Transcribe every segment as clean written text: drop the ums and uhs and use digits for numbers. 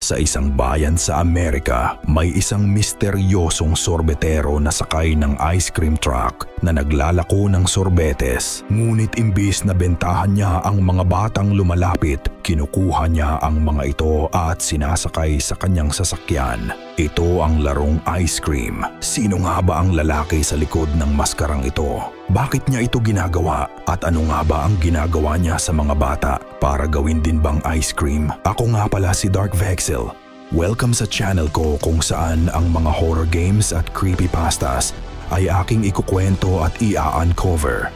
Sa isang bayan sa Amerika, may isang misteryosong sorbetero na sakay ng ice cream truck na naglalako ng sorbetes. Ngunit imbis na bentahan niya ang mga batang lumalapit, kinukuha niya ang mga ito at sinasakay sa kanyang sasakyan. Ito ang larong ice cream. Sino nga ba ang lalaki sa likod ng maskarang ito? Bakit niya ito ginagawa? At ano nga ba ang ginagawa niya sa mga bata? Para gawin din bang ice cream? Ako nga pala si Dark Vexel. Welcome sa channel ko kung saan ang mga horror games at creepypastas ay aking ikukwento at i-uncover.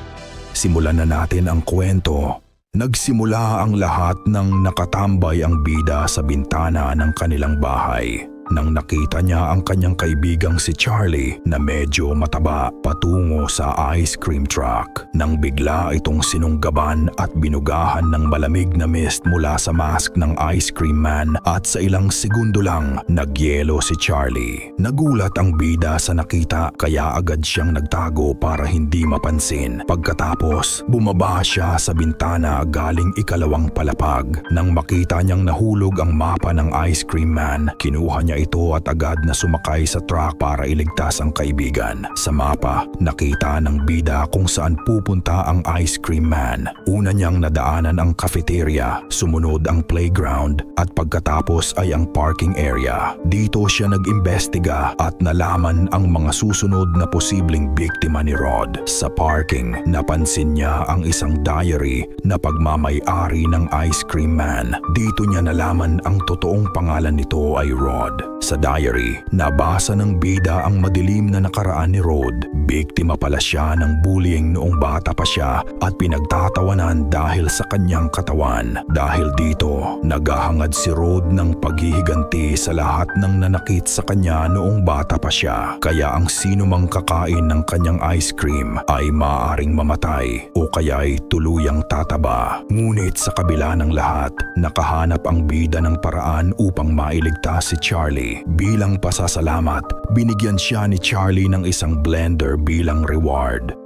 Simulan na natin ang kwento. Nagsimula ang lahat nang nakatambay ang bida sa bintana ng kanilang bahay. Nang nakita niya ang kanyang kaibigang si Charlie na medyo mataba patungo sa ice cream truck. Nang bigla itong sinunggaban at binugahan ng malamig na mist mula sa mask ng ice cream man at sa ilang segundo lang nagyelo si Charlie. Nagulat ang bida sa nakita kaya agad siyang nagtago para hindi mapansin. Pagkatapos bumaba siya sa bintana galing ikalawang palapag. Nang makita niyang nahulog ang mapa ng ice cream man, kinuha niya ito at agad na sumakay sa truck para iligtas ang kaibigan. Sa mapa, nakita ng bida kung saan pupunta ang ice cream man. Una niyang nadaanan ang cafeteria, sumunod ang playground at pagkatapos ay ang parking area. Dito siya nag-imbestiga at nalaman ang mga susunod na posibleng biktima ni Rod. Sa parking, napansin niya ang isang diary na pagmamay-ari ng ice cream man. Dito niya nalaman ang totoong pangalan nito ay Rod. Sa diary, nabasa ng bida ang madilim na nakaraan ni Rod. Biktima pala siya ng bullying noong bata pa siya at pinagtatawanan dahil sa kanyang katawan. Dahil dito, naghahangad si Rod ng paghihiganti sa lahat ng nanakit sa kanya noong bata pa siya. Kaya ang sino mang kakain ng kanyang ice cream ay maaaring mamatay o kaya'y tuluyang tataba. Ngunit sa kabila ng lahat, nakahanap ang bida ng paraan upang mailigtas si Charlie. Bilang pasasalamat, binigyan siya ni Charlie ng isang blender bilang reward.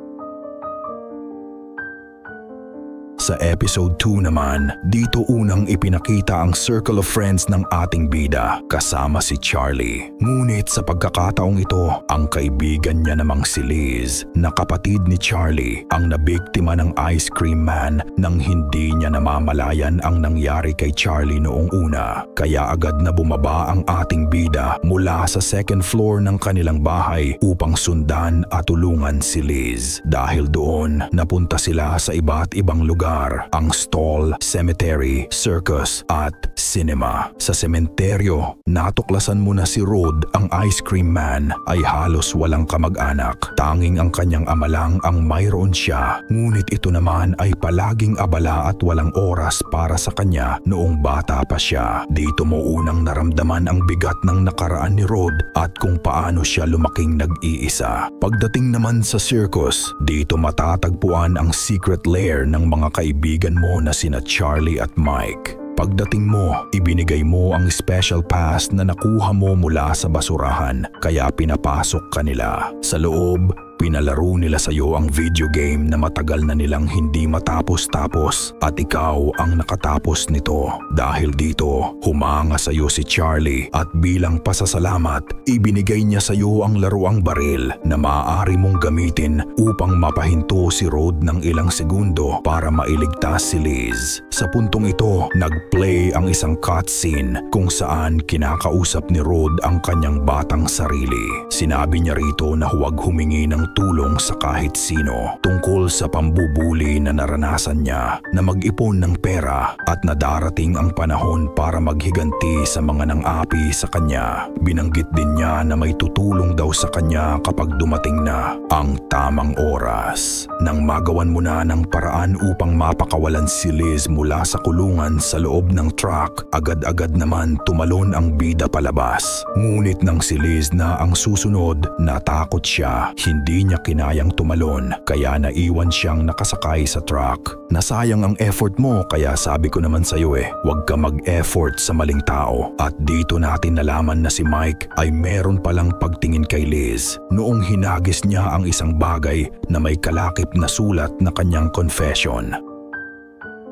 Sa episode 2 naman, dito unang ipinakita ang circle of friends ng ating bida kasama si Charlie. Ngunit sa pagkakataong ito, ang kaibigan niya namang si Liz na kapatid ni Charlie ang nabiktima ng ice cream man nang hindi niya namamalayan ang nangyari kay Charlie noong una. Kaya agad na bumaba ang ating bida mula sa second floor ng kanilang bahay upang sundan at tulungan si Liz. Dahil doon, napunta sila sa iba't ibang lugar. Ang stall, cemetery, circus at cinema. Sa sementeryo, natuklasan mo na si Rod, ang ice cream man, ay halos walang kamag-anak. Tanging ang kanyang ama lang ang mayroon siya. Ngunit ito naman ay palaging abala at walang oras para sa kanya noong bata pa siya. Dito mo unang naramdaman ang bigat ng nakaraan ni Rod at kung paano siya lumaking nag-iisa. Pagdating naman sa circus, dito matatagpuan ang secret lair ng mga kaibigan mo na sina Charlie at Mike. Pagdating mo, ibinigay mo ang special pass na nakuha mo mula sa basurahan kaya pinapasok ka nila. Sa loob, pinalaro nila sa iyo ang video game na matagal na nilang hindi matapos-tapos at ikaw ang nakatapos nito. Dahil dito, humanga sa iyo si Charlie at bilang pasasalamat, ibinigay niya sa iyo ang laruang baril na maaari mong gamitin upang mapahinto si Rod ng ilang segundo para mailigtas si Liz. Sa puntong ito, nag-play ang isang cutscene kung saan kinakausap ni Rod ang kanyang batang sarili. Sinabi niya rito na huwag humingi ng tulong sa kahit sino tungkol sa pambubuli na naranasan niya, na mag-ipon ng pera at na darating ang panahon para maghiganti sa mga nang-api sa kanya. Binanggit din niya na may tutulong daw sa kanya kapag dumating na ang tamang oras. Nang magawan mo na ng paraan upang mapakawalan si Liz mula sa kulungan sa loob ng truck, agad-agad naman tumalon ang bida palabas. Ngunit nang si Liz na ang susunod, natakot siya. Hindi niya kinayang tumalon kaya naiwan siyang nakasakay sa truck. Nasayang ang effort mo kaya sabi ko naman sa'yo huwag ka mag-effort sa maling tao. At dito natin nalaman na si Mike ay meron palang pagtingin kay Liz noong hinagis niya ang isang bagay na may kalakip na sulat na kanyang confession.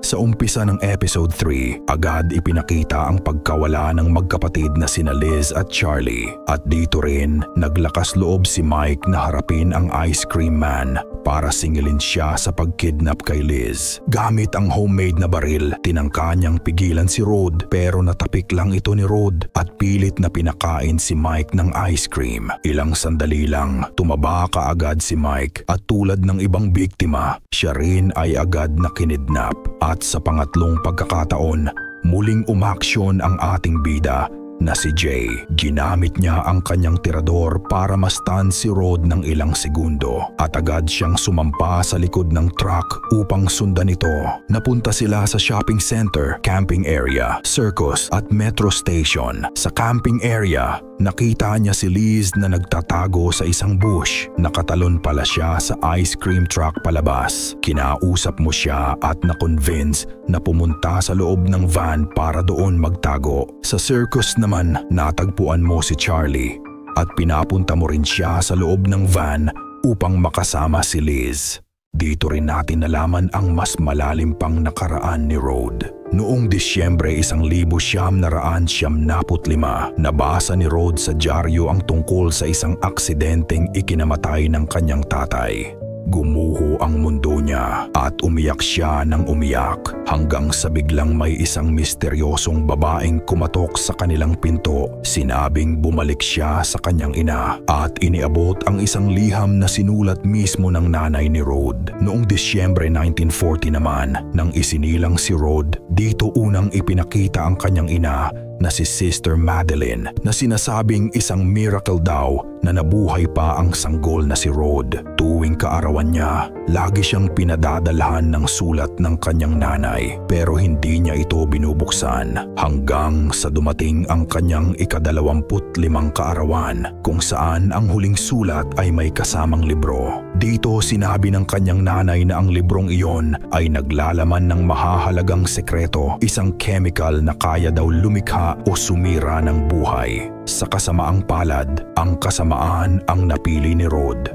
Sa umpisa ng episode 3, agad ipinakita ang pagkawala ng magkapatid na sina Liz at Charlie. At dito rin, naglakas loob si Mike na harapin ang Ice Cream Man para singilin siya sa pagkidnap kay Liz. Gamit ang homemade na baril, tinangka niyang pigilan si Rod pero natapik lang ito ni Rod at pilit na pinakain si Mike ng ice cream. Ilang sandali lang, tumaba kaagad si Mike at tulad ng ibang biktima, siya rin ay agad na kinidnap. At sa pangatlong pagkakataon, muling umaksyon ang ating bida na si Jay. Ginamit niya ang kanyang tirador para ma-stun si Rod ng ilang segundo at agad siyang sumampa sa likod ng truck upang sundan ito. Napunta sila sa shopping center, camping area, circus at metro station. Sa camping area, nakita niya si Liz na nagtatago sa isang bush. Nakatalon pala siya sa ice cream truck palabas. Kinausap mo siya at na-convince na pumunta sa loob ng van para doon magtago. Sa circus naman, natagpuan mo si Charlie at pinapunta mo rin siya sa loob ng van upang makasama si Liz. Dito rin natin nalaman ang mas malalim pang nakaraan ni Rod. Noong Disyembre 1995, nabasa ni Rod sa dyaryo ang tungkol sa isang aksidenteng ikinamatay ng kanyang tatay. Gumuho ang mundo niya at umiyak siya ng umiyak hanggang sa biglang may isang misteryosong babaeng kumatok sa kanilang pinto. Sinabing bumalik siya sa kanyang ina at iniabot ang isang liham na sinulat mismo ng nanay ni Rod. Noong Disyembre 1940 naman, nang isinilang si Rod, dito unang ipinakita ang kanyang ina na si Sister Madeline na sinasabing isang miracle daw na nabuhay pa ang sanggol na si Rod. Tuwing kaarawan niya, lagi siyang pinadadalhan ng sulat ng kanyang nanay pero hindi niya ito binubuksan hanggang sa dumating ang kanyang ika-25 kaarawan kung saan ang huling sulat ay may kasamang libro. Dito sinabi ng kanyang nanay na ang librong iyon ay naglalaman ng mahahalagang sekreto, isang chemical na kaya daw lumikha o sumira ng buhay. Sa kasamaang palad, ang kasamaan ang napili ni Rod.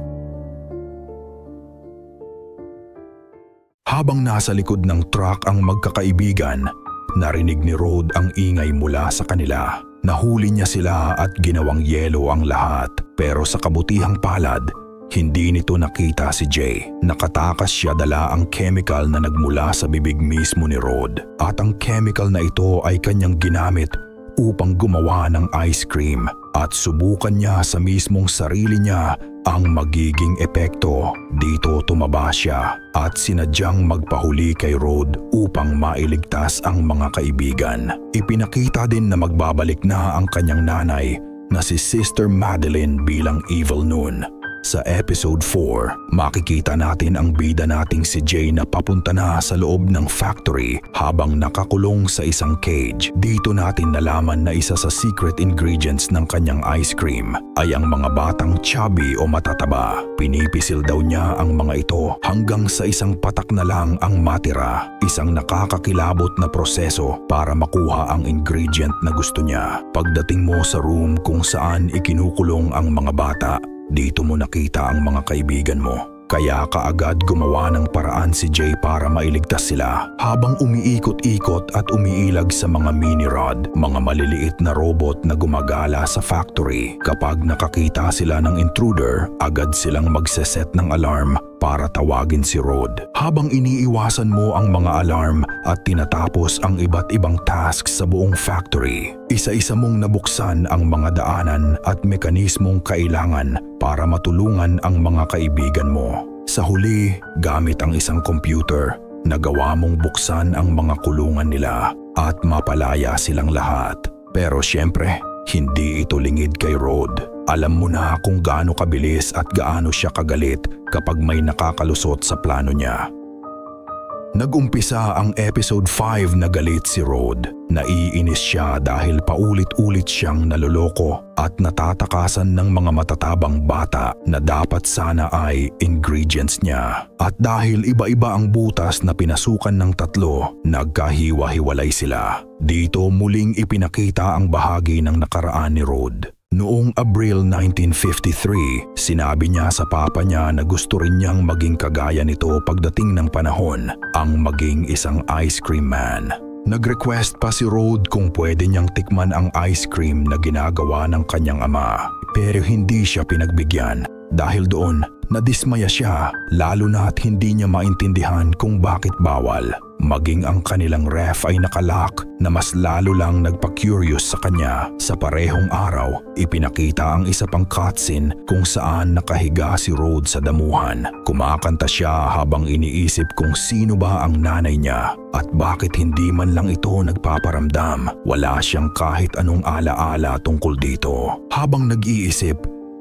Habang nasa likod ng truck ang magkakaibigan, narinig ni Rod ang ingay mula sa kanila. Nahuli niya sila at ginawang yelo ang lahat. Pero sa kabutihang palad, hindi nito nakita si Jay. Nakatakas siya dala ang chemical na nagmula sa bibig mismo ni Rod. At ang chemical na ito ay kanyang ginamit upang gumawa ng ice cream at subukan niya sa mismong sarili niya ang magiging epekto. Dito tumaba siya at sinadyang magpahuli kay Rod upang mailigtas ang mga kaibigan. Ipinakita din na magbabalik na ang kanyang nanay na si Sister Madeline bilang evil noon. Sa episode 4, makikita natin ang bida nating si Jay na papunta na sa loob ng factory habang nakakulong sa isang cage. Dito natin nalaman na isa sa secret ingredients ng kanyang ice cream ay ang mga batang chubby o matataba. Pinipisil daw niya ang mga ito hanggang sa isang patak na lang ang matira. Isang nakakakilabot na proseso para makuha ang ingredient na gusto niya. Pagdating mo sa room kung saan ikinukulong ang mga bata, dito mo nakita ang mga kaibigan mo. Kaya kaagad gumawa ng paraan si Jay para mailigtas sila. Habang umiikot-ikot at umiilag sa mga mini-rod, mga maliliit na robot na gumagala sa factory. Kapag nakakita sila ng intruder, agad silang magseset ng alarm para tawagin si Rod. Habang iniiwasan mo ang mga alarm at tinatapos ang iba't ibang tasks sa buong factory, isa-isa mong nabuksan ang mga daanan at mekanismong kailangan para matulungan ang mga kaibigan mo. Sa huli, gamit ang isang computer, nagawa mong buksan ang mga kulungan nila at mapalaya silang lahat. Pero syempre, hindi ito lingid kay Rod. Alam mo na kung gaano kabilis at gaano siya kagalit kapag may nakakalusot sa plano niya. Nag-umpisa ang episode 5 na galit si Rod. Naiinis siya dahil paulit-ulit siyang naloloko at natatakasan ng mga matatabang bata na dapat sana ay ingredients niya. At dahil iba-iba ang butas na pinasukan ng tatlo, nagkahiwa-hiwalay sila. Dito muling ipinakita ang bahagi ng nakaraan ni Rod. Noong Abril 1953, sinabi niya sa papa niya na gusto rin niyang maging kagaya nito pagdating ng panahon, ang maging isang ice cream man. Nag-request pa si Rod kung pwede niyang tikman ang ice cream na ginagawa ng kanyang ama. Pero hindi siya pinagbigyan. Dahil doon, nadismaya siya, lalo na at hindi niya maintindihan kung bakit bawal. Maging ang kanilang ref ay nakalock na mas lalo lang nagpa-curious sa kanya. Sa parehong araw, ipinakita ang isa pang cutscene kung saan nakahiga si Rod sa damuhan. Kumakanta siya habang iniisip kung sino ba ang nanay niya at bakit hindi man lang ito nagpaparamdam. Wala siyang kahit anong alaala tungkol dito. Habang nag-iisip,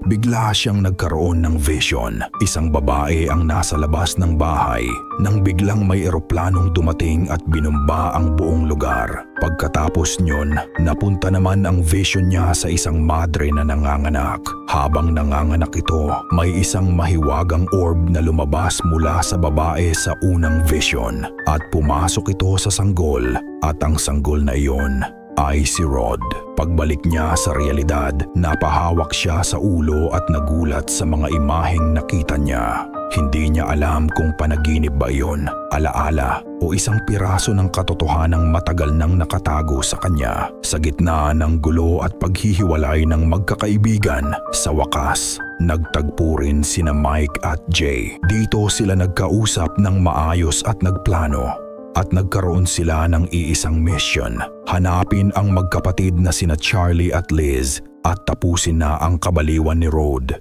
bigla siyang nagkaroon ng vision. Isang babae ang nasa labas ng bahay nang biglang may eroplanong dumating at binumba ang buong lugar. Pagkatapos nyon, napunta naman ang vision niya sa isang madre na nanganganak. Habang nanganganak ito, may isang mahiwagang orb na lumabas mula sa babae sa unang vision at pumasok ito sa sanggol at ang sanggol na iyon ay si Rod. Pagbalik niya sa realidad, napahawak siya sa ulo at nagulat sa mga imaheng nakita niya. Hindi niya alam kung panaginip ba iyon, alaala o isang piraso ng katotohanang matagal nang nakatago sa kanya. Sa gitna ng gulo at paghihiwalay ng magkakaibigan, sa wakas, nagtagpo rin sina Mike at Jay. Dito sila nagkausap ng maayos at nagplano. At nagkaroon sila ng iisang mission. Hanapin ang magkapatid na sina Charlie at Liz at tapusin na ang kabaliwan ni Rod.